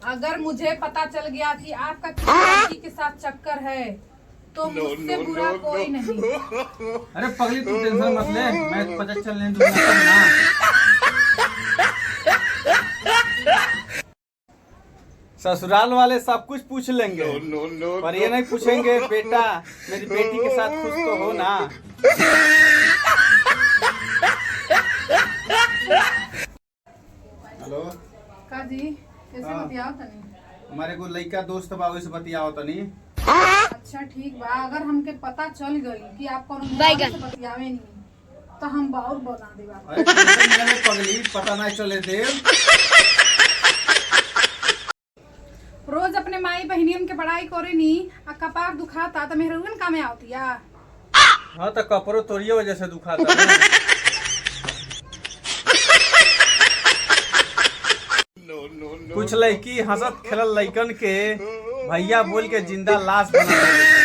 अगर मुझे पता चल गया कि आपका किसी लड़की के साथ चक्कर है तो मुझसे बुरा कोई नहीं। अरे पगली तू टेंशन मत ले, मैं पता चलने दूंगा ना। ससुराल वाले सब कुछ पूछ लेंगे पर ये नहीं पूछेंगे बेटा मेरी बेटी के साथ खुश तो हो ना। हेलो का जी कैसे बतियाओ तनी? हमारे को लड़का दोस्त बा वैसे बतियाओ तनी। अच्छा ठीक बा, अगर हमके पता चल गई कि आप कोनो से बतियावे नहीं तो हम बाउर बना देबा। अरे मेरे पगली पता नहीं चले दे। रोज अपने माई बहनियन के पढ़ाई करे नी आ कपार दुखाता तो मेहरुगन कामे आवतिया। हाँ तो कपड़ो तोड़िए वजह से दुखाता है। कुछ लड़की हंसत खेलल लड़कन के भैया बोल के जिंदा लाश बना देते।